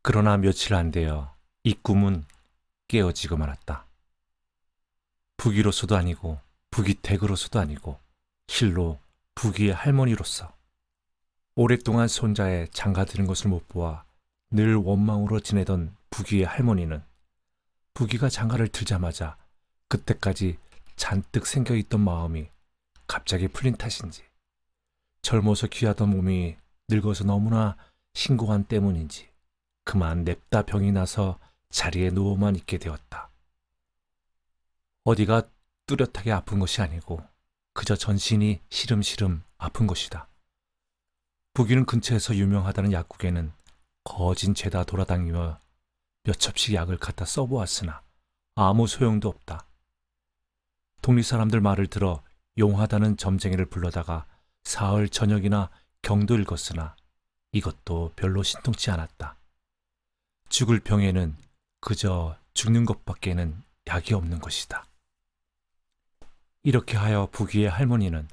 그러나 며칠 안 되어 이 꿈은 깨어지고 말았다. 부기로서도 아니고 부기댁으로서도 아니고 실로 부기의 할머니로서 오랫동안 손자의 장가드는 것을 못 보아 늘 원망으로 지내던 부기의 할머니는 부기가 장가를 들자마자 그때까지 잔뜩 생겨있던 마음이 갑자기 풀린 탓인지 젊어서 귀하던 몸이 늙어서 너무나 신고한 때문인지 그만 냅다 병이 나서 자리에 누워만 있게 되었다. 어디가 뚜렷하게 아픈 것이 아니고 그저 전신이 시름시름 아픈 것이다. 부기는 근처에서 유명하다는 약국에는 거진 죄다 돌아다니며 몇 첩씩 약을 갖다 써보았으나 아무 소용도 없다. 동리 사람들 말을 들어 용하다는 점쟁이를 불러다가 사흘 저녁이나 경도 읽었으나 이것도 별로 신통치 않았다. 죽을 병에는 그저 죽는 것밖에는 약이 없는 것이다. 이렇게 하여 부기의 할머니는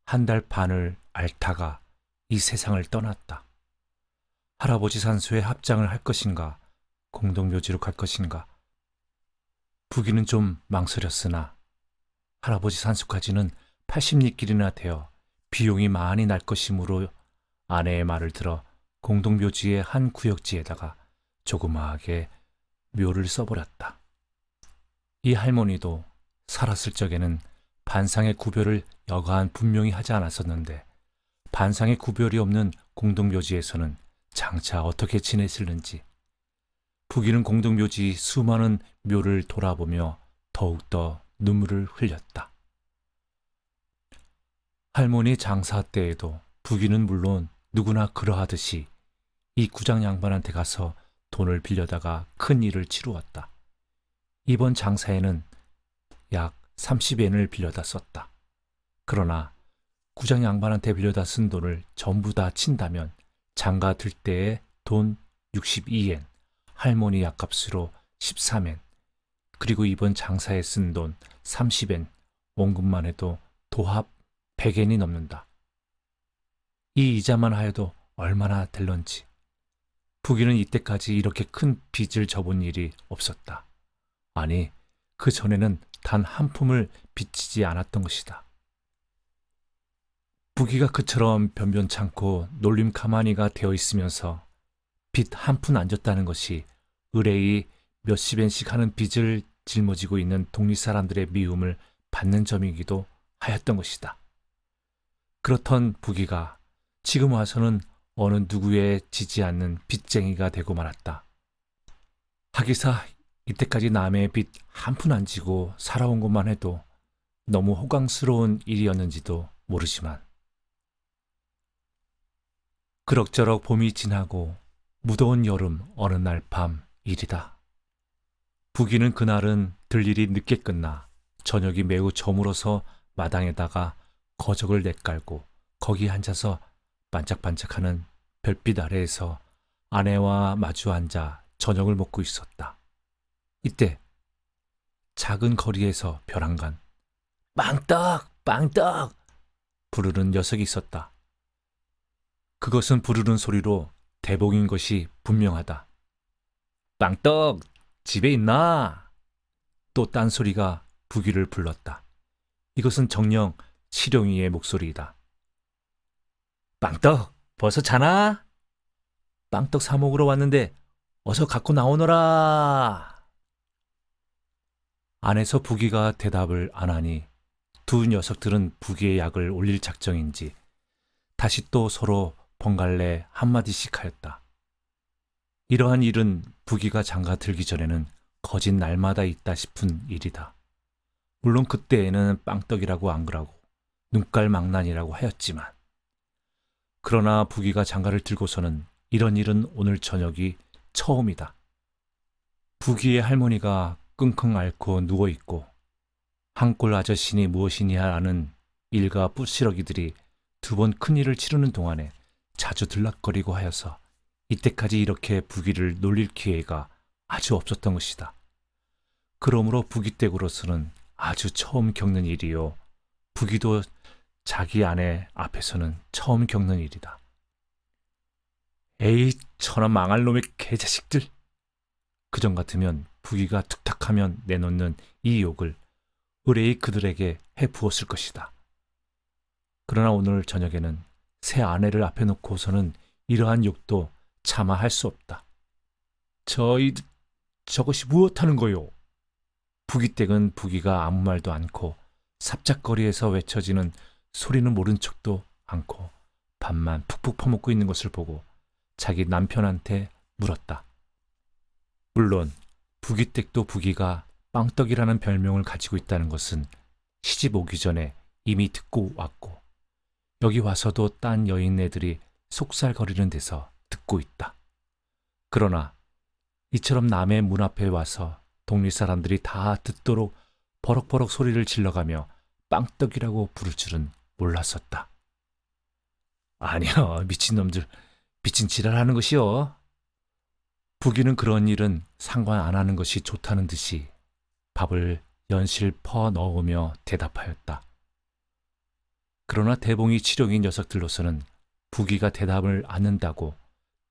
한 달 반을 앓다가 이 세상을 떠났다. 할아버지 산소에 합장을 할 것인가 공동묘지로 갈 것인가 부기는 좀 망설였으나 할아버지 산소까지는 80리길이나 되어 비용이 많이 날 것이므로 아내의 말을 들어 공동묘지의 한 구역지에다가 조그마하게 묘를 써버렸다. 이 할머니도 살았을 적에는 반상의 구별을 여간 분명히 하지 않았었는데 반상의 구별이 없는 공동묘지에서는 장차 어떻게 지냈을는지 부기는 공동묘지 수많은 묘를 돌아보며 더욱더 눈물을 흘렸다. 할머니 장사 때에도 부기는 물론 누구나 그러하듯이 이 구장 양반한테 가서 돈을 빌려다가 큰 일을 치루었다. 이번 장사에는 약 30엔을 빌려다 썼다. 그러나 구장 양반한테 빌려다 쓴 돈을 전부 다 친다면 장가 들 때의 돈 62엔, 할머니 약값으로 13엔, 그리고 이번 장사에 쓴 돈 30엔, 원금만 해도 도합 100엔이 넘는다. 이 이자만 하여도 얼마나 될런지. 부기는 이때까지 이렇게 큰 빚을 져본 일이 없었다. 아니, 그 전에는 단 한 푼을 빚지지 않았던 것이다. 부기가 그처럼 변변찮고 놀림가마니가 되어 있으면서 빚 한 푼 안 졌다는 것이 의뢰이 몇십 엔씩 하는 빚을 짊어지고 있는 동리 사람들의 미움을 받는 점이기도 하였던 것이다. 그렇던 부기가 지금 와서는 어느 누구에 지지 않는 빚쟁이가 되고 말았다. 하기사 이때까지 남의 빚 한 푼 안 지고 살아온 것만 해도 너무 호강스러운 일이었는지도 모르지만 그럭저럭 봄이 지나고 무더운 여름 어느 날 밤 일이다. 부기는 그날은 들일이 늦게 끝나 저녁이 매우 저물어서 마당에다가 거적을 내깔고 거기 앉아서 반짝반짝하는 별빛 아래에서 아내와 마주 앉아 저녁을 먹고 있었다. 이때 작은 거리에서 벼랑간 빵떡 빵떡 부르는 녀석이 있었다. 그것은 부르는 소리로 대복인 것이 분명하다. 빵떡 집에 있나? 또 딴 소리가 부기를 불렀다. 이것은 정녕 치룡이의 목소리이다. 빵떡 벌써 자나? 빵떡 사 먹으러 왔는데 어서 갖고 나오너라. 안에서 부기가 대답을 안 하니 두 녀석들은 부기의 약을 올릴 작정인지 다시 또 서로 번갈래 한마디씩 하였다. 이러한 일은 부기가 장가 들기 전에는 거진 날마다 있다 싶은 일이다. 물론 그때에는 빵떡이라고 안 그러고 눈깔망난이라고 하였지만 그러나 부기가 장가를 들고서는 이런 일은 오늘 저녁이 처음이다. 부기의 할머니가 끙끙 앓고 누워있고 한골 아저씨니 무엇이냐 하는 일가 뿌시러기들이 두 번 큰일을 치르는 동안에 자주 들락거리고 하여서 이때까지 이렇게 부기를 놀릴 기회가 아주 없었던 것이다. 그러므로 부기댁으로서는 아주 처음 겪는 일이요. 부기도 자기 아내 앞에서는 처음 겪는 일이다. 에이, 천하 망할 놈의 개자식들. 그전 같으면 부귀가 툭탁하면 내놓는 이 욕을 의뢰의 그들에게 해부었을 것이다. 그러나 오늘 저녁에는 새 아내를 앞에 놓고서는 이러한 욕도 차마 할 수 없다. 저것이 무엇하는 거요? 부귀댁은 부귀가 아무 말도 않고 삽작거리에서 외쳐지는 소리는 모른 척도 않고 밥만 푹푹 퍼먹고 있는 것을 보고 자기 남편한테 물었다. 물론 부귀댁도 부귀가 빵떡이라는 별명을 가지고 있다는 것은 시집 오기 전에 이미 듣고 왔고 여기 와서도 딴 여인네들이 속살거리는 데서 듣고 있다. 그러나 이처럼 남의 문 앞에 와서 동네 사람들이 다 듣도록 버럭버럭 소리를 질러가며 빵떡이라고 부를 줄은 몰랐었다. 아니야, 미친놈들, 미친 지랄하는 것이요. 부귀는 그런 일은 상관 안 하는 것이 좋다는 듯이 밥을 연실 퍼 넣으며 대답하였다. 그러나 대봉이 치룡인 녀석들로서는 부귀가 대답을 않는다고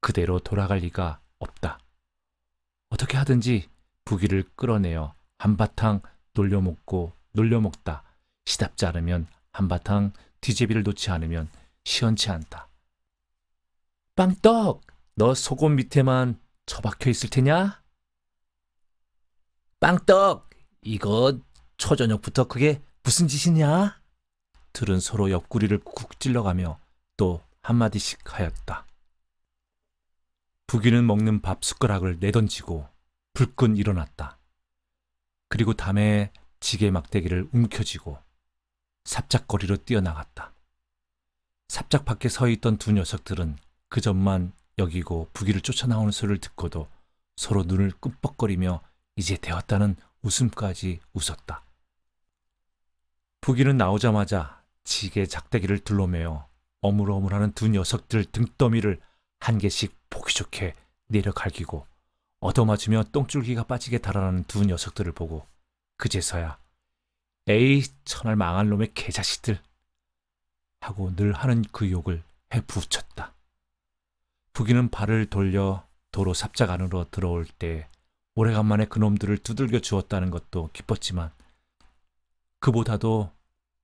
그대로 돌아갈 리가 없다. 어떻게 하든지 부귀를 끌어내어 한바탕 놀려먹다 시답지 않으면 한바탕 뒤제비를 놓지 않으면 시원치 않다. 빵떡, 너 속옷 밑에만 처박혀 있을 테냐? 빵떡, 이거 초저녁부터 그게 무슨 짓이냐? 들은 서로 옆구리를 쿡 찔러가며 또 한마디씩 하였다. 부귀는 먹는 밥 숟가락을 내던지고 불끈 일어났다. 그리고 담에 지게 막대기를 움켜쥐고 삽작거리로 뛰어나갔다. 삽작 밖에 서 있던 두 녀석들은 그 점만 여기고 부귀를 쫓아나오는 소리를 듣고도 서로 눈을 끔뻑거리며 이제 되었다는 웃음까지 웃었다. 부귀는 나오자마자 지게 작대기를 둘러매어 어물어물하는 두 녀석들 등더미를 한 개씩 보기 좋게 내려갈기고 얻어맞으며 똥줄기가 빠지게 달아나는 두 녀석들을 보고 그제서야 에이, 천할 망할 놈의 개자식들 하고 늘 하는 그 욕을 해부쳤다. 부귀는 발을 돌려 도로 삽작 안으로 들어올 때 오래간만에 그놈들을 두들겨 주었다는 것도 기뻤지만 그보다도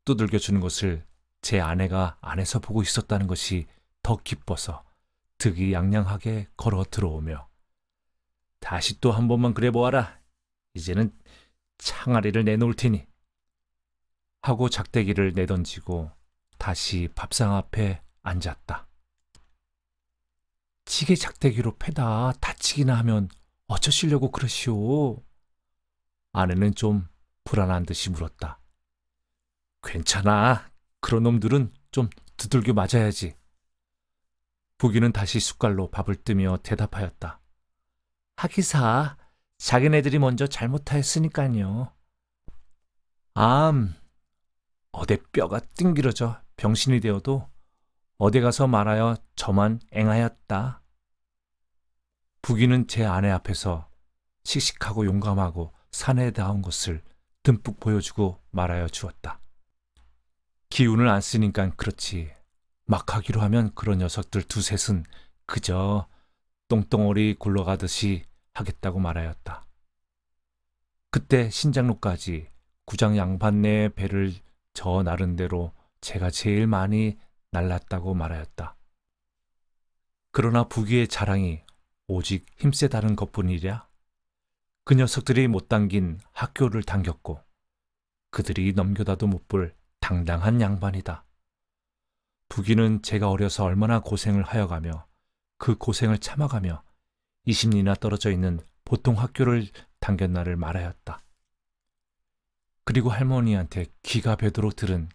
두들겨 주는 것을 제 아내가 안에서 보고 있었다는 것이 더 기뻐서 득이양양하게 걸어 들어오며 다시 또 한 번만 그래 보아라. 이제는 창아리를 내놓을 테니 하고 작대기를 내던지고 다시 밥상 앞에 앉았다. 지게 작대기로 패다 다치기나 하면 어쩌시려고 그러시오? 아내는 좀 불안한 듯이 물었다. 괜찮아. 그런 놈들은 좀 두들겨 맞아야지. 부귀는 다시 숟갈로 밥을 뜨며 대답하였다. 하기사, 자기네들이 먼저 잘못하였으니까요. 어대 뼈가 띵기러져 병신이 되어도 어디 가서 말하여 저만 앵하였다. 부귀는 제 아내 앞에서 씩씩하고 용감하고 사내다운 것을 듬뿍 보여주고 말하여 주었다. 기운을 안 쓰니까 그렇지. 막 하기로 하면 그런 녀석들 두셋은 그저 똥덩어리 굴러가듯이 하겠다고 말하였다. 그때 신장로까지 구장 양반 내 배를 저 나른대로 제가 제일 많이 날랐다고 말하였다. 그러나 부귀의 자랑이 오직 힘세다는 것뿐이랴. 그 녀석들이 못 당긴 학교를 당겼고 그들이 넘겨다도 못 볼 당당한 양반이다. 부귀는 제가 어려서 얼마나 고생을 하여가며 그 고생을 참아가며 20리나 떨어져 있는 보통 학교를 당겼나를 말하였다. 그리고 할머니한테 귀가 배도록 들은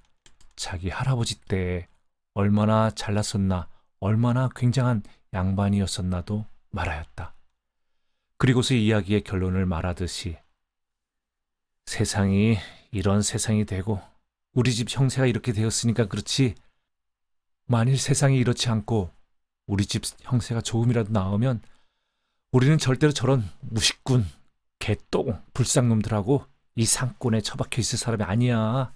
자기 할아버지 때에 얼마나 잘났었나 얼마나 굉장한 양반이었었나도 말하였다. 그리고서 이야기의 결론을 말하듯이 세상이 이런 세상이 되고 우리 집 형세가 이렇게 되었으니까 그렇지 만일 세상이 이렇지 않고 우리 집 형세가 조금이라도 나으면 우리는 절대로 저런 무식군, 개똥, 불쌍놈들하고 이 상권에 처박혀 있을 사람이 아니야.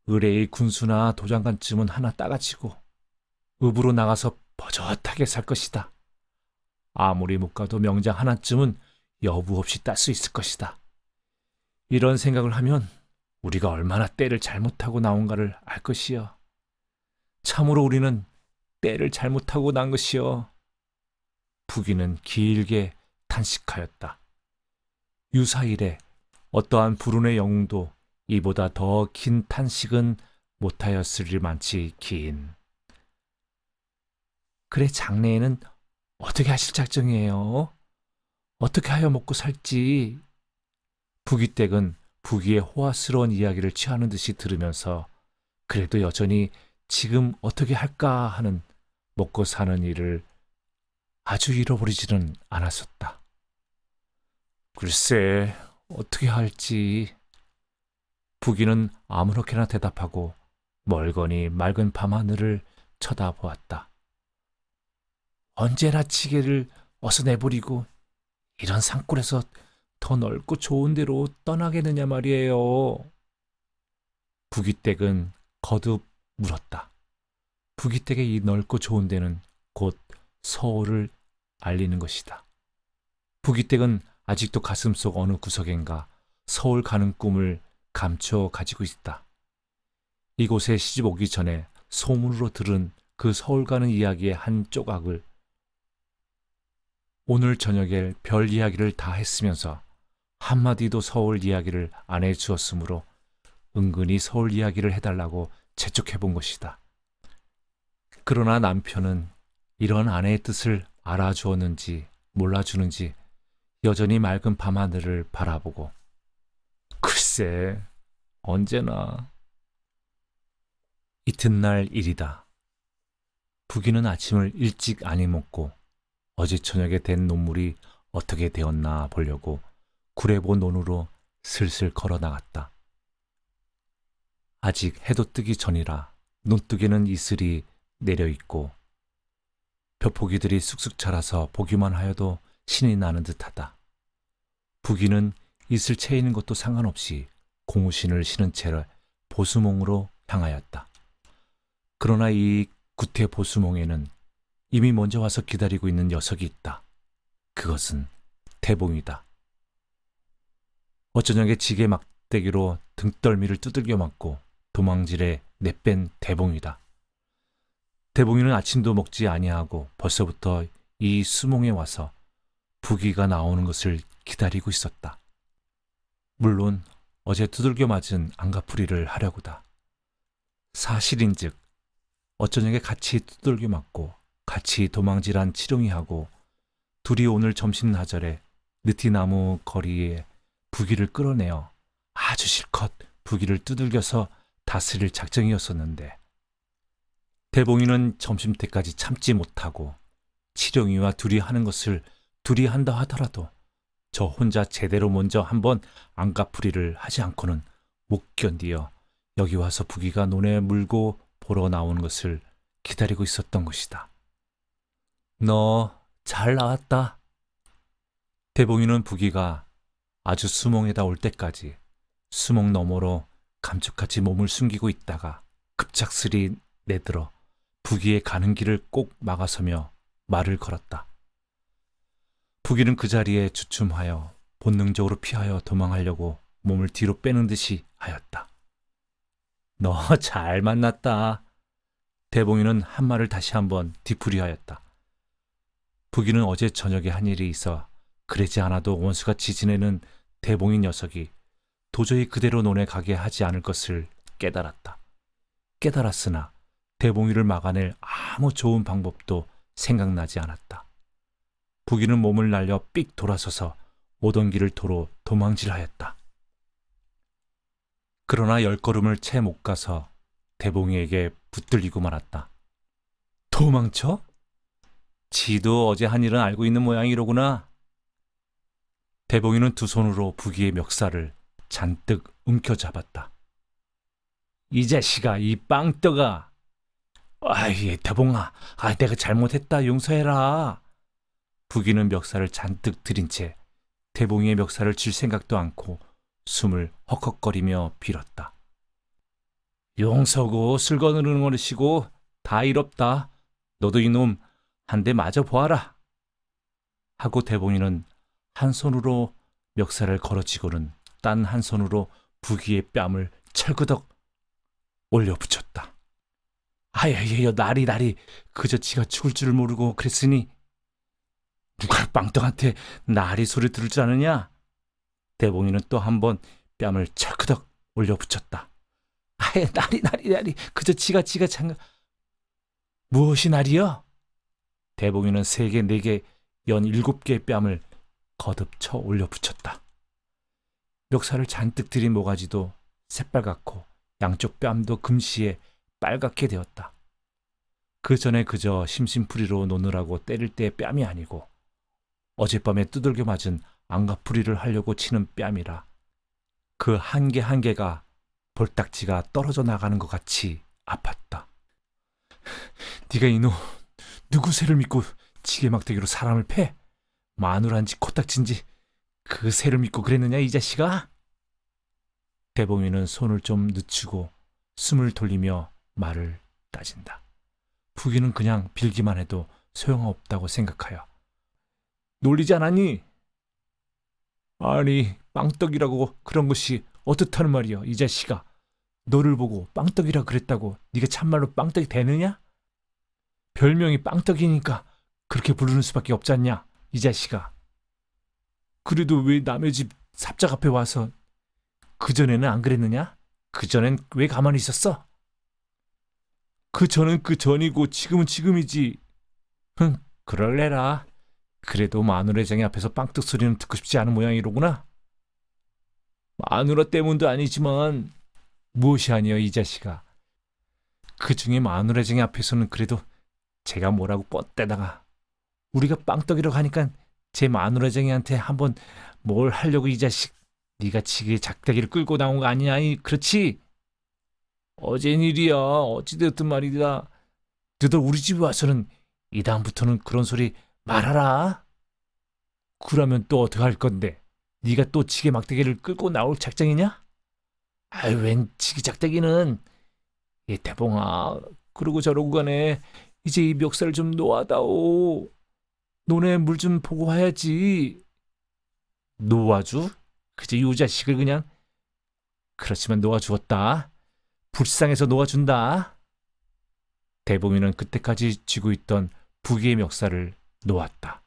의뢰의 군수나 도장관쯤은 하나 따가지고 읍으로 나가서 버젓하게 살 것이다. 아무리 못 가도 명장 하나쯤은 여부 없이 딸 수 있을 것이다. 이런 생각을 하면 우리가 얼마나 때를 잘못하고 나온가를 알 것이여. 참으로 우리는 때를 잘못하고 난 것이여. 부귀는 길게 탄식하였다. 유사일에 어떠한 불운의 영웅도 이보다 더 긴 탄식은 못하였으리 많지 긴. 그래, 장래에는 어떻게 하실 작정이에요? 어떻게 하여 먹고 살지? 부귀댁은 부귀의 호화스러운 이야기를 취하는 듯이 들으면서 그래도 여전히 지금 어떻게 할까 하는 먹고 사는 일을 아주 잃어버리지는 않았었다. 글쎄, 어떻게 할지. 부귀는 아무렇게나 대답하고 멀거니 맑은 밤하늘을 쳐다보았다. 언제나 지게를 어서 내버리고 이런 산골에서 더 넓고 좋은 데로 떠나겠느냐 말이에요. 부귀댁은 거듭 물었다. 부귀댁의 이 넓고 좋은 데는 곧 서울을 알리는 것이다. 부귀댁은 아직도 가슴속 어느 구석엔가 서울 가는 꿈을 감춰 가지고 있다. 이곳에 시집 오기 전에 소문으로 들은 그 서울 가는 이야기의 한 조각을 오늘 저녁에 별 이야기를 다 했으면서 한마디도 서울 이야기를 안 해주었으므로 은근히 서울 이야기를 해달라고 재촉해 본 것이다. 그러나 남편은 이런 아내의 뜻을 알아주었는지 몰라주는지 여전히 맑은 밤하늘을 바라보고 글쎄, 언제나. 이튿날 일이다. 부귀는 아침을 일찍 안 해먹고 어제 저녁에 된 논물이 어떻게 되었나 보려고 구레보 논으로 슬슬 걸어 나갔다. 아직 해도 뜨기 전이라 논둑에는 이슬이 내려있고 벼포기들이 쑥쑥 자라서 보기만 하여도 신이 나는 듯하다. 부귀는 이슬 채 있는 것도 상관없이 고무신을 신은 채로 보수몽으로 향하였다. 그러나 이 구태 보수몽에는 이미 먼저 와서 기다리고 있는 녀석이 있다. 그것은 대봉이다. 어저녁에 지게 막대기로 등떨미를 두들겨 맞고 도망질에 내뺀 대봉이다. 대봉이는 아침도 먹지 아니하고 벌써부터 이 수몽에 와서 부귀가 나오는 것을 기다리고 있었다. 물론 어제 두들겨 맞은 안가풀이를 하려고다. 사실인즉 어저녁에 같이 두들겨 맞고 같이 도망질한 치룡이하고 둘이 오늘 점심나절에 느티나무 거리에 부귀를 끌어내어 아주 실컷 부귀를 두들겨서 다스릴 작정이었었는데 대봉이는 점심때까지 참지 못하고 치룡이와 둘이 하는 것을 둘이 한다 하더라도 저 혼자 제대로 먼저 한번 안가풀이를 하지 않고는 못 견디어 여기 와서 부귀가 논에 물고 보러 나오는 것을 기다리고 있었던 것이다. 너 잘 나왔다. 대봉이는 부귀가 아주 수몽에다 올 때까지 수몽 너머로 감쪽같이 몸을 숨기고 있다가 급작스리 내들어 부귀의 가는 길을 꼭 막아서며 말을 걸었다. 부귀는 그 자리에 주춤하여 본능적으로 피하여 도망하려고 몸을 뒤로 빼는 듯이 하였다. 너 잘 만났다. 대봉이는 한 말을 다시 한번 뒤풀이하였다. 부귀는 어제 저녁에 한 일이 있어 그러지 않아도 원수같이 지내는 대봉이 녀석이 도저히 그대로 논에 가게 하지 않을 것을 깨달았다. 깨달았으나 대봉이를 막아낼 아무 좋은 방법도 생각나지 않았다. 부귀는 몸을 날려 삑 돌아서서 오던 길을 도로 도망질하였다. 그러나 10걸음을 채 못 가서 대봉이에게 붙들리고 말았다. 도망쳐? 지도 어제 한 일은 알고 있는 모양이로구나. 대봉이는 두 손으로 부귀의 멱살을 잔뜩 움켜잡았다. 이 자식아, 이 빵떡아. 아이, 대봉아, 내가 잘못했다. 용서해라. 부귀는 멱살을 잔뜩 들인 채 대봉이의 멱살을 쥘 생각도 않고 숨을 헉헉거리며 빌었다. 용서고 슬거느는 어르시고 다 이롭다. 너도 이놈 한 대 맞아 보아라. 하고 대봉이는 한 손으로 멱살을 걸어치고는 딴 한 손으로 부기의 뺨을 철그덕 올려붙였다. 아예예여 나리 그저 지가 죽을 줄 모르고 그랬으니 누가 빵떡한테 나리 소리 들을 줄 아느냐? 대봉이는 또 한 번 뺨을 철그덕 올려붙였다. 아예 나리 그저 지가 장가 무엇이 나리여? 대봉이는 3개 4개 연 7개의 뺨을 거듭 쳐 올려붙였다. 멱살을 잔뜩 들인 모가지도 새빨갛고 양쪽 뺨도 금시에 빨갛게 되었다. 그 전에 그저 심심풀이로 노느라고 때릴 때의 뺨이 아니고 어젯밤에 두들겨 맞은 안가풀이를 하려고 치는 뺨이라 그 한 개 한 개가 볼딱지가 떨어져 나가는 것 같이 아팠다. 네가 이놈 누구 새를 믿고 지게막대기로 사람을 패? 마누라인지 코딱지인지 그 새를 믿고 그랬느냐 이 자식아? 대봉이는 손을 좀 늦추고 숨을 돌리며 말을 따진다. 부기는 그냥 빌기만 해도 소용없다고 생각하여 놀리지 않았니? 아니 빵떡이라고 그런 것이 어떻다는 말이여 이 자식아. 너를 보고 빵떡이라 그랬다고 네가 참말로 빵떡이 되느냐? 별명이 빵떡이니까 그렇게 부르는 수밖에 없지 않냐 이 자식아. 그래도 왜 남의 집 삽작 앞에 와서 그전에는 안 그랬느냐? 그전엔 왜 가만히 있었어? 그전은 그전이고 지금은 지금이지. 그럴래라. 그래도 마누라장이 앞에서 빵떡 소리는 듣고 싶지 않은 모양이로구나. 마누라 때문도 아니지만 무엇이 아니여 이 자식아. 그중에 마누라장이 앞에서는 그래도 제가 뭐라고 뻗대다가 우리가 빵떡이라고 하니까 제 마누라장이한테 한번 뭘 하려고 이 자식 네가 지게 작대기를 끌고 나온 거 아니냐. 그렇지? 어젠 일이야. 어찌되었든 말이다. 너도 우리 집에 와서는 이 다음부터는 그런 소리 말하라. 그러면 또 어떻게 할 건데? 네가 또 지게 막대기를 끌고 나올 작정이냐? 아유 웬 지게 작대기는. 대봉아 그러고 저러고 가네. 이제 이 멱살을 좀 놓아다오. 논에 물 좀 보고 와야지. 놓아주? 그저 이 자식을 그냥. 그렇지만 놓아주었다. 불쌍해서 놓아준다. 대봉이는 그때까지 쥐고 있던 부기의 멱살을 놓았다.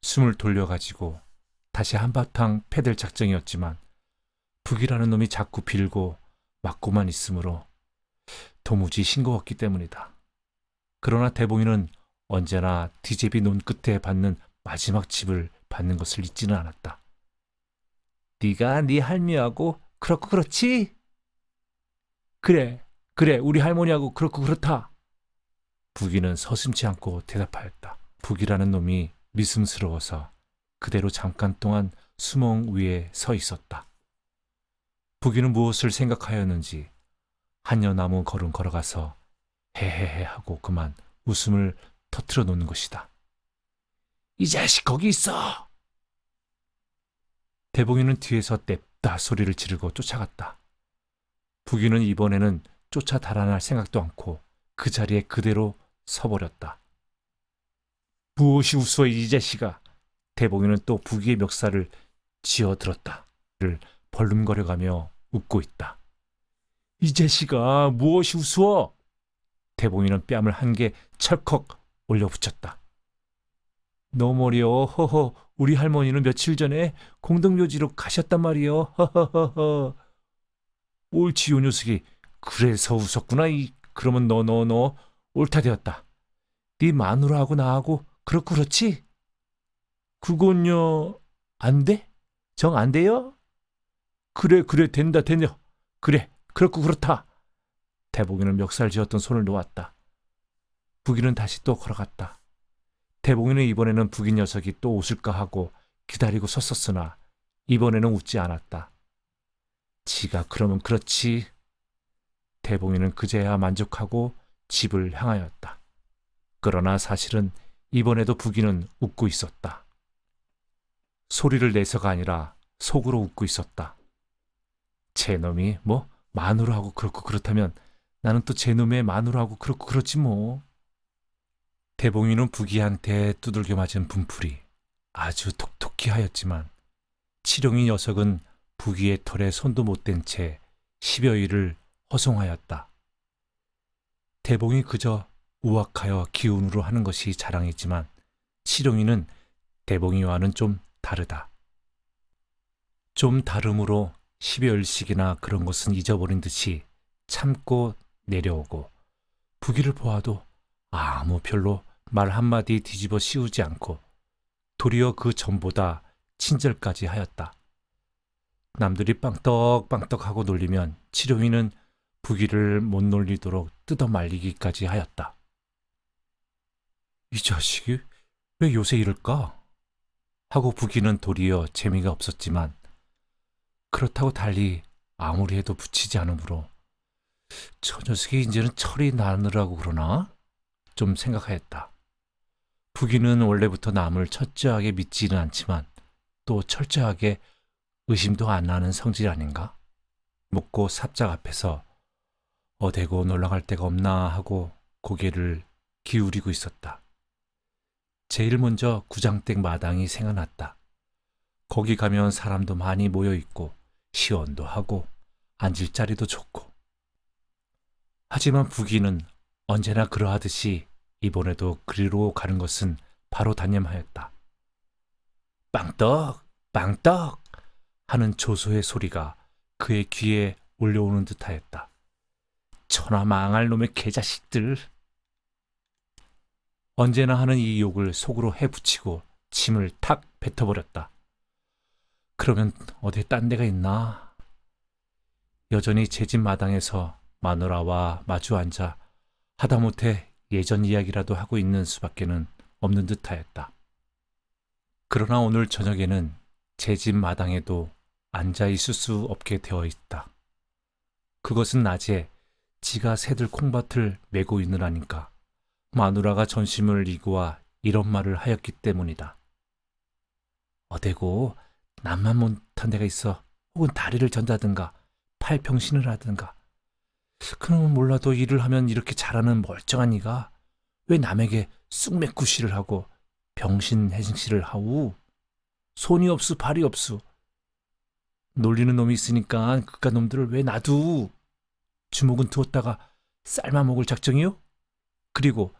숨을 돌려가지고 다시 한바탕 패들 작정이었지만 부기라는 놈이 자꾸 빌고 맞고만 있으므로 도무지 싱거웠기 때문이다. 그러나 대봉이는 언제나 디제비 논 끝에 받는 마지막 칩을 받는 것을 잊지는 않았다. 네가 네 할미하고 그렇고 그렇지? 그래 우리 할머니하고 그렇고 그렇다. 부기는 서슴지 않고 대답하였다. 부기라는 놈이 미슴스러워서 그대로 잠깐 동안 수몽 위에 서 있었다. 부기는 무엇을 생각하였는지 한여나무 걸음 걸어가서 헤헤헤 하고 그만 웃음을 터트려 놓는 것이다. 이 자식 거기 있어. 대봉이는 뒤에서 냅다 소리를 지르고 쫓아갔다. 부기는 이번에는 쫓아 달아날 생각도 않고 그 자리에 그대로 서버렸다. 무엇이 웃어 이 자식아. 대봉이는 또 부기의 멱살을 쥐어들었다. 를 벌름거려가며 웃고 있다. 이 자식아 무엇이 우스워? 대봉이는 뺨을 한 개 철컥 올려붙였다. 너머려 허허 우리 할머니는 며칠 전에 공덕묘지로 가셨단 말이여. 허허허허. 옳지 요 녀석이 그래서 웃었구나. 그러면 너 옳다 되었다. 네 마누라하고 나하고 그렇고 그렇지? 그건요 안 돼? 정 안 돼요? 그래 된다. 그래 그렇고 그렇다. 대봉이는 멱살 쥐었던 손을 놓았다. 부기는 다시 또 걸어갔다. 대봉이는 이번에는 부기 녀석이 또 웃을까 하고 기다리고 섰었으나 이번에는 웃지 않았다. 지가 그러면 그렇지. 대봉이는 그제야 만족하고 집을 향하였다. 그러나 사실은 이번에도 부기는 웃고 있었다. 소리를 내서가 아니라 속으로 웃고 있었다. 제놈이 뭐 마누라하고 그렇고 그렇다면 나는 또 제놈의 마누라하고 그렇고 그렇지 뭐. 대봉이는 부기한테 두들겨 맞은 분풀이 아주 톡톡히 하였지만 치룡이 녀석은 부기의 털에 손도 못 댄 채 10여일을 허송하였다. 대봉이 그저 우악하여 기운으로 하는 것이 자랑이지만 치룡이는 대봉이와는 좀 다르다. 좀 다름으로 10여일씩이나 그런 것은 잊어버린 듯이 참고 내려오고 부기를 보아도 아무 별로 말 한마디 뒤집어 씌우지 않고 도리어 그 전보다 친절까지 하였다. 남들이 빵떡빵떡하고 놀리면 치룡이는 부기를 못 놀리도록 뜯어 말리기까지 하였다. 이 자식이 왜 요새 이럴까? 하고 부기는 도리어 재미가 없었지만 그렇다고 달리 아무리 해도 붙이지 않으므로 저 녀석이 이제는 철이 나느라고 그러나? 좀 생각하였다. 부기는 원래부터 남을 철저하게 믿지는 않지만 또 철저하게 의심도 안 나는 성질 아닌가? 묻고 삽작 앞에서 어대고 놀러갈 데가 없나 하고 고개를 기울이고 있었다. 제일 먼저 구장댁 마당이 생각났다. 거기 가면 사람도 많이 모여있고 시원도 하고 앉을 자리도 좋고. 하지만 부기는 언제나 그러하듯이 이번에도 그리로 가는 것은 바로 단념하였다. 빵떡 빵떡 하는 조소의 소리가 그의 귀에 올려오는 듯하였다. 천하 망할 놈의 개자식들. 언제나 하는 이 욕을 속으로 해붙이고 침을 탁 뱉어버렸다. 그러면 어디 딴 데가 있나? 여전히 제 집 마당에서 마누라와 마주 앉아 하다못해 예전 이야기라도 하고 있는 수밖에는 없는 듯하였다. 그러나 오늘 저녁에는 제 집 마당에도 앉아 있을 수 없게 되어 있다. 그것은 낮에 지가 새들 콩밭을 메고 있느라니까 마누라가 전심을 이고와 이런 말을 하였기 때문이다. 어대고 남만 못한 데가 있어 혹은 다리를 전다든가 팔평신을 하든가 그놈은 몰라도 일을 하면 이렇게 잘하는 멀쩡한 이가 왜 남에게 쑥맥구시를 하고 병신해싱시를 하우? 손이 없수 발이 없수. 놀리는 놈이 있으니까 그깟 놈들을 왜 놔두? 주먹은 두었다가 쌀만 먹을 작정이요? 그리고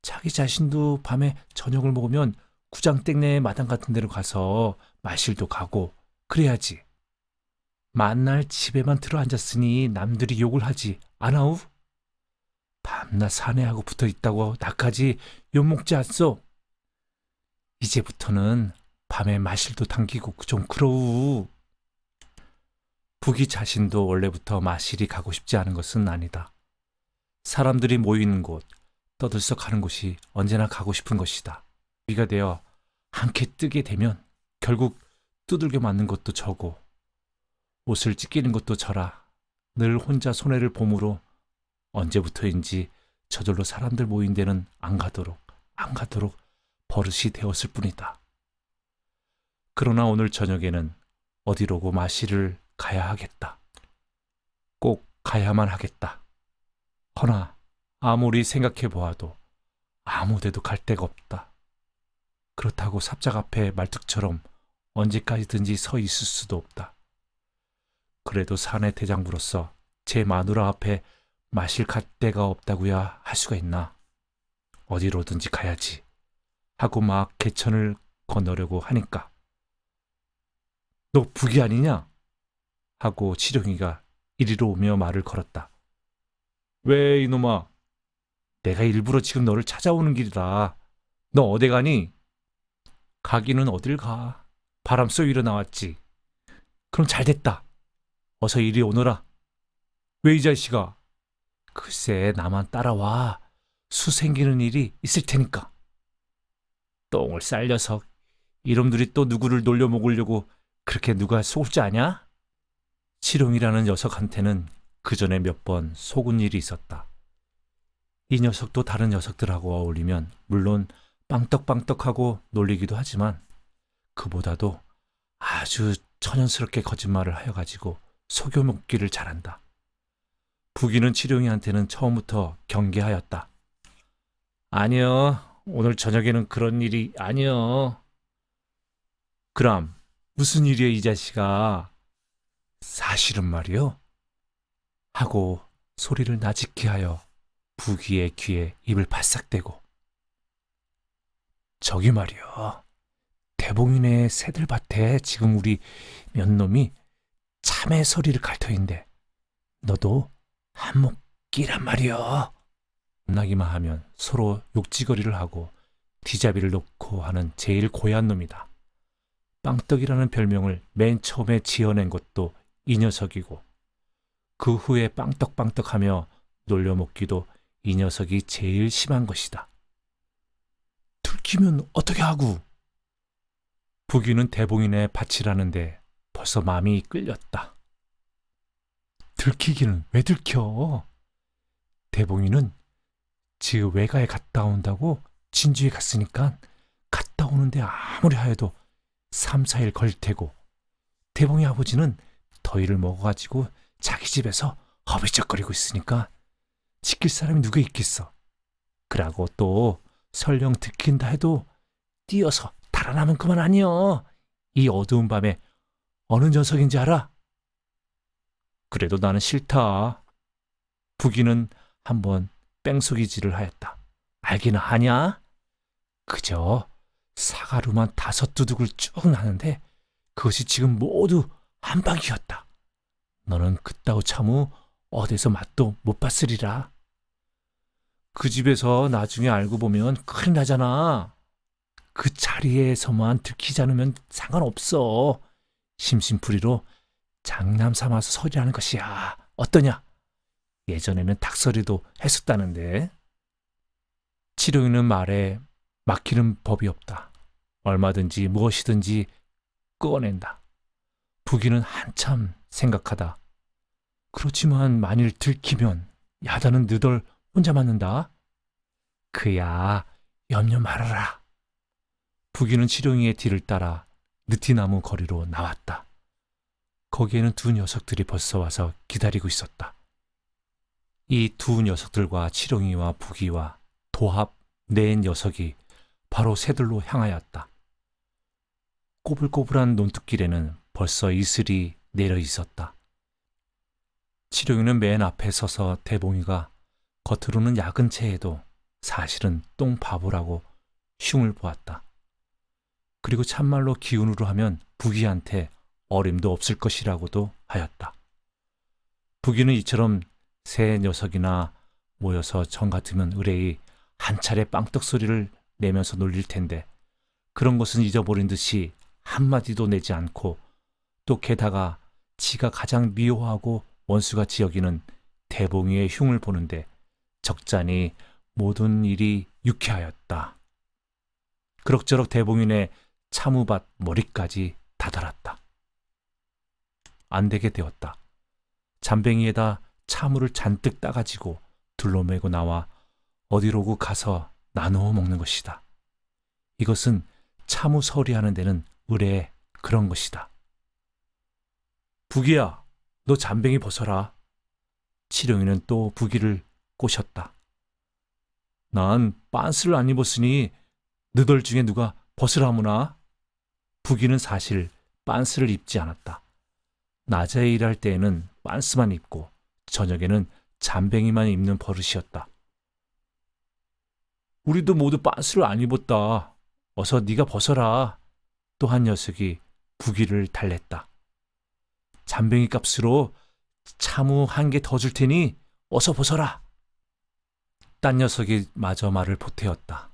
자기 자신도 밤에 저녁을 먹으면 구장댁 내 마당 같은 데로 가서 마실도 가고 그래야지. 만날 집에만 들어앉았으니 남들이 욕을 하지 않아우? 밤낮 사내하고 붙어 있다고 나까지 욕먹지 않소? 이제부터는 밤에 마실도 당기고 좀 그러우. 부기 자신도 원래부터 마실이 가고 싶지 않은 것은 아니다. 사람들이 모이는 곳, 떠들썩하는 곳이 언제나 가고 싶은 것이다. 부기가 되어 한캐 뜨게 되면 결국 두들겨 맞는 것도 저고 옷을 찢기는 것도 저라 늘 혼자 손해를 보므로 언제부터인지 저절로 사람들 모인 데는 안 가도록 버릇이 되었을 뿐이다. 그러나 오늘 저녁에는 어디로고 마실을 가야 하겠다. 꼭 가야만 하겠다. 허나 아무리 생각해 보아도 아무 데도 갈 데가 없다. 그렇다고 삽작 앞에 말뚝처럼 언제까지든지 서 있을 수도 없다. 그래도 사내 대장부로서 제 마누라 앞에 마실 갓데가 없다고야 할 수가 있나. 어디로든지 가야지 하고 막 개천을 건너려고 하니까 너 부기 아니냐? 하고 치룡이가 이리로 오며 말을 걸었다. 왜 이놈아? 내가 일부러 지금 너를 찾아오는 길이라. 너 어디 가니? 가기는 어딜 가. 바람 쏘이러 나왔지. 그럼 잘됐다. 어서 이리 오너라. 왜 이 자식아? 글쎄 나만 따라와. 수 생기는 일이 있을 테니까. 똥을 쌀 녀석. 이놈들이 또 누구를 놀려 먹으려고 그렇게 누가 속을 줄 아냐? 치룡이라는 녀석한테는 그 전에 몇 번 속은 일이 있었다. 이 녀석도 다른 녀석들하고 어울리면 물론 빵떡빵떡하고 놀리기도 하지만 그보다도 아주 천연스럽게 거짓말을 하여가지고 속여먹기를 잘한다. 부기는 치룡이한테는 처음부터 경계하였다. 아니요, 오늘 저녁에는 그런 일이 아니여. 그럼 무슨 일이야 이 자식아? 사실은 말이요. 하고 소리를 나직히 하여 부귀의 귀에 입을 바싹 대고, 저기 말이여, 대봉이네 새들밭에 지금 우리 몇 놈이 참외 서리를 갈 터인데 너도 한몫 끼란 말이여. 겁나기만 하면 서로 욕지거리를 하고 뒤잡이를 놓고 하는 제일 고얀 놈이다. 빵떡이라는 별명을 맨 처음에 지어낸 것도 이 녀석이고, 그 후에 빵떡빵떡하며 놀려먹기도 이 녀석이 제일 심한 것이다. 들키면 어떻게 하구? 부귀는 대봉이네 밭이라는데 벌써 마음이 끌렸다. 들키기는 왜 들켜? 대봉이는 지 외가에 갔다 온다고 진주에 갔으니까 갔다 오는데 아무리 하여도 3, 4일 걸릴 테고, 대봉이 아버지는 더위를 먹어가지고 자기 집에서 허비적거리고 있으니까 지킬 사람이 누가 있겠어. 그러고 또 설령 들킨다 해도 뛰어서 달아나면 그만 아니여. 이 어두운 밤에 어느 녀석인지 알아? 그래도 나는 싫다. 부귀는 한번 뺑소기질을 하였다. 알기는 하냐? 그저 사가루만 5두둑을 쭉 나는데 그것이 지금 모두 한 방이었다. 너는 그따구 참우 어디서 맛도 못 봤으리라. 그 집에서 나중에 알고 보면 큰일 나잖아. 그 자리에서만 들키지 않으면 상관없어. 심심풀이로 장남 삼아서 서리하는 것이야. 어떠냐? 예전에는 닭서리도 했었다는데. 치룡이는 말에 막히는 법이 없다. 얼마든지 무엇이든지 꺼낸다. 부귀는 한참 생각하다. 그렇지만 만일 들키면 야단은 너덜 혼자 맞는다. 그야 염려 말아라. 부귀는 치룡이의 뒤를 따라 느티나무 거리로 나왔다. 거기에는 두 녀석들이 벌써 와서 기다리고 있었다. 이 두 녀석들과 치룡이와 부귀와 도합 네 녀석이 바로 새들로 향하였다. 꼬불꼬불한 논뚝길에는 벌써 이슬이 내려 있었다. 치룡이는 맨 앞에 서서 대봉이가 겉으로는 약은 체해도 사실은 똥바보라고 흉을 보았다. 그리고 참말로 기운으로 하면 부귀한테 어림도 없을 것이라고도 하였다. 부귀는 이처럼 세 녀석이나 모여서 정 같으면 의뢰이 한 차례 빵떡 소리를 내면서 놀릴 텐데 그런 것은 잊어버린 듯이 한마디도 내지 않고, 또 게다가 지가 가장 미워하고 원수같이 여기는 대봉이의 흉을 보는데 적잖이 모든 일이 유쾌하였다. 그럭저럭 대봉이네 참우밭 머리까지 다다랐다. 안 되게 되었다. 잠뱅이에다 참우를 잔뜩 따가지고 둘러매고 나와 어디로고 가서 나누어 먹는 것이다. 이것은 참우 서리하는 데는 의례 그런 것이다. 부귀야, 너 잠뱅이 벗어라. 치룡이는 또 부귀를 꼬셨다. 난 빤스를 안 입었으니 너덜 중에 누가 벗으라무나? 부귀는 사실 빤스를 입지 않았다. 낮에 일할 때에는 빤스만 입고 저녁에는 잠뱅이만 입는 버릇이었다. 우리도 모두 빤스를 안 입었다. 어서 네가 벗어라. 또 한 녀석이 부귀를 달랬다. 잠뱅이 값으로 참우 한 개 더 줄 테니 어서 벗어라. 딴 녀석이 마저 말을 보태었다.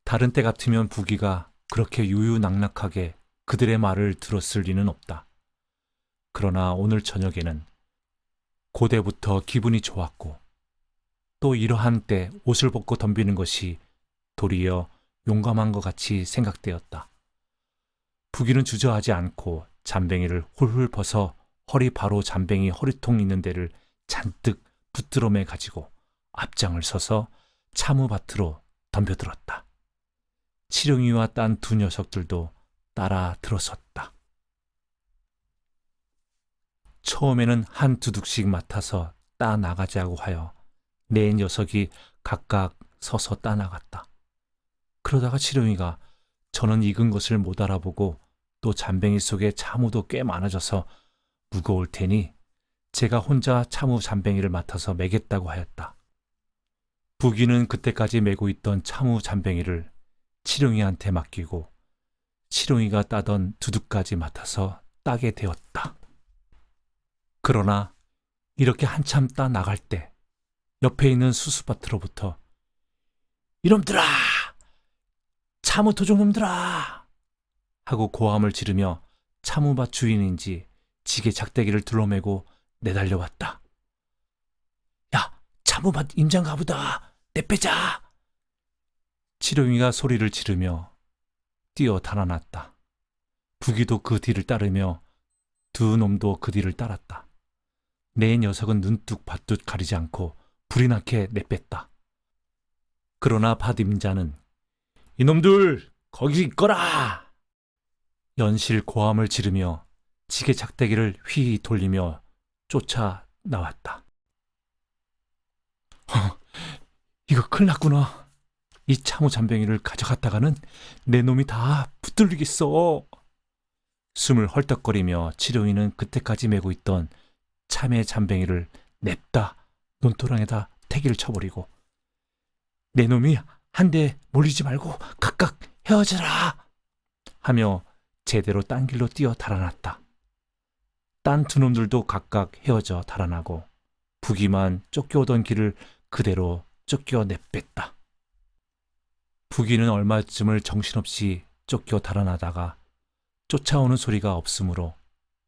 다른 때 같으면 부귀가 그렇게 유유낙낙하게 그들의 말을 들었을 리는 없다. 그러나 오늘 저녁에는 고대부터 기분이 좋았고, 또 이러한 때 옷을 벗고 덤비는 것이 도리어 용감한 것 같이 생각되었다. 부귀는 주저하지 않고 잠뱅이를 훌훌 벗어 허리 바로 잠뱅이 허리통 있는 데를 잔뜩 붙들어매 가지고 앞장을 서서 참우밭으로 덤벼들었다. 치룡이와 딴 두 녀석들도 따라 들어섰다. 처음에는 한 두둑씩 맡아서 따 나가자고 하여 네 녀석이 각각 서서 따 나갔다. 그러다가 치룡이가 저는 익은 것을 못 알아보고 또 잠뱅이 속에 차무도 꽤 많아져서 무거울 테니 제가 혼자 차무 잠뱅이를 맡아서 매겠다고 하였다. 부귀는 그때까지 메고 있던 차무 잠뱅이를 치룡이한테 맡기고 치룡이가 따던 두둑까지 맡아서 따게 되었다. 그러나 이렇게 한참 따 나갈 때 옆에 있는 수수밭으로부터 이놈들아! 차무 도둑놈들아! 하고 고함을 지르며 차무밭 주인인지 지게 작대기를 둘러매고 내달려왔다. 야! 차무밭 임장가보다! 내빼자! 치룡이가 소리를 지르며 뛰어 달아났다. 부귀도 그 뒤를 따르며 두 놈도 그 뒤를 따랐다. 내 녀석은 눈뚝 밭뚝 가리지 않고 불이 나게 내뺐다. 그러나 밭임자는 이놈들 거기 있거라! 연실 고함을 지르며 지게 작대기를 휘 돌리며 쫓아 나왔다. 이거 큰일 났구나. 이 차무 잠뱅이를 가져갔다가는 내 놈이 다 붙들리겠어. 숨을 헐떡거리며 치룡이는 그때까지 메고 있던 참외 잠뱅이를 냅다 논토랑에다 태기를 쳐버리고 내 놈이 한데 몰리지 말고 각각 헤어져라 하며 제대로 딴 길로 뛰어 달아났다. 딴 두 놈들도 각각 헤어져 달아나고 부귀만 쫓겨오던 길을 그대로 쫓겨 내뺐다. 부귀는 얼마쯤을 정신없이 쫓겨 달아나다가 쫓아오는 소리가 없으므로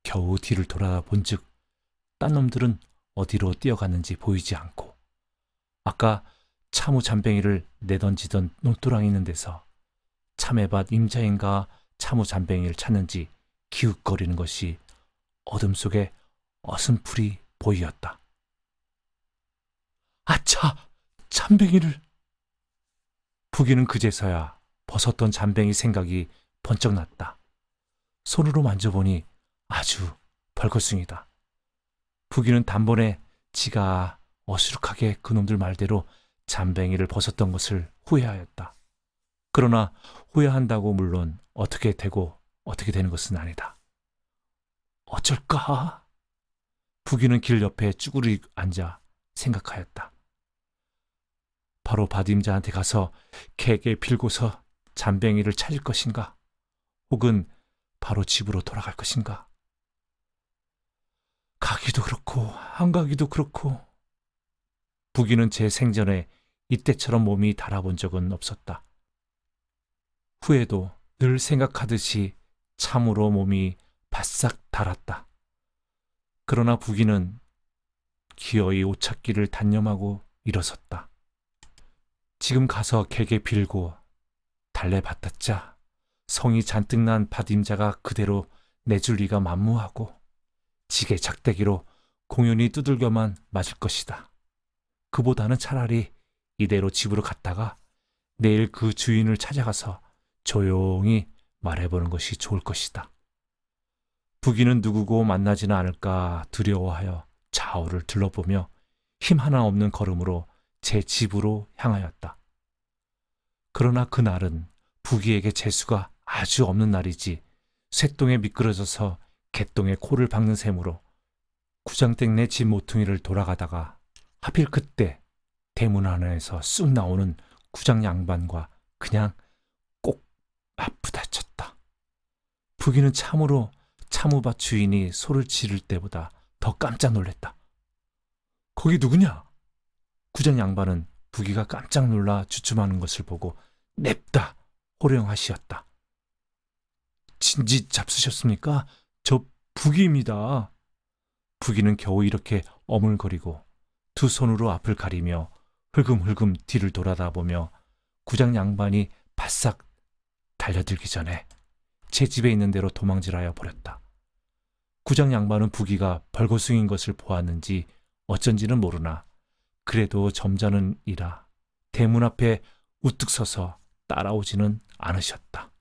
겨우 뒤를 돌아본즉 딴 놈들은 어디로 뛰어갔는지 보이지 않고 아까 차무 잠뱅이를 내던지던 논두렁 있는 데서 참외밭 임자인가 차무 잠뱅이를 찾는지 기웃거리는 것이 어둠 속에 어슴풀이 보이었다. 아차! 잠뱅이를! 부귀는 그제서야 벗었던 잠뱅이 생각이 번쩍 났다. 손으로 만져보니 아주 벌거숭이다. 부귀는 단번에 지가 어수룩하게 그놈들 말대로 잠뱅이를 벗었던 것을 후회하였다. 그러나 후회한다고 물론 어떻게 되고 어떻게 되는 것은 아니다. 어쩔까? 부귀는 길 옆에 쭈그리 앉아 생각하였다. 바로 밭임자한테 가서 개게 빌고서 잠뱅이를 찾을 것인가? 혹은 바로 집으로 돌아갈 것인가? 가기도 그렇고 안 가기도 그렇고 부귀는 제 생전에 이때처럼 몸이 달아본 적은 없었다. 후에도 늘 생각하듯이 참으로 몸이 바싹 달았다. 그러나 부귀는 기어이 옷찾기를 단념하고 일어섰다. 지금 가서 개게 빌고 달래 받았자 성이 잔뜩 난 밭임자가 그대로 내줄 리가 만무하고 지게 작대기로 공연히 두들겨만 맞을 것이다. 그보다는 차라리 이대로 집으로 갔다가 내일 그 주인을 찾아가서 조용히 말해보는 것이 좋을 것이다. 부귀는 누구고 만나지는 않을까 두려워하여 좌우를 둘러보며 힘 하나 없는 걸음으로 제 집으로 향하였다. 그러나 그날은 부귀에게 재수가 아주 없는 날이지 쇠똥에 미끄러져서 개똥에 코를 박는 셈으로 구장댁 내 집 모퉁이를 돌아가다가 하필 그때 대문 안에서 쑥 나오는 구장 양반과 그냥 꼭 맞부딪혔다. 부귀는 참으로 차무밭 주인이 소를 지를 때보다 더 깜짝 놀랐다. 거기 누구냐? 구장 양반은 부귀가 깜짝 놀라 주춤하는 것을 보고 냅다 호령하시었다. 진지 잡수셨습니까? 저 부귀입니다. 부귀는 겨우 이렇게 어물거리고 두 손으로 앞을 가리며 흘금흘금 뒤를 돌아다보며 구장 양반이 바싹 달려들기 전에 제 집에 있는 대로 도망질하여 버렸다. 구장 양반은 부귀가 벌거숭인 것을 보았는지 어쩐지는 모르나 그래도 점잖은 이라 대문 앞에 우뚝 서서 따라오지는 않으셨다.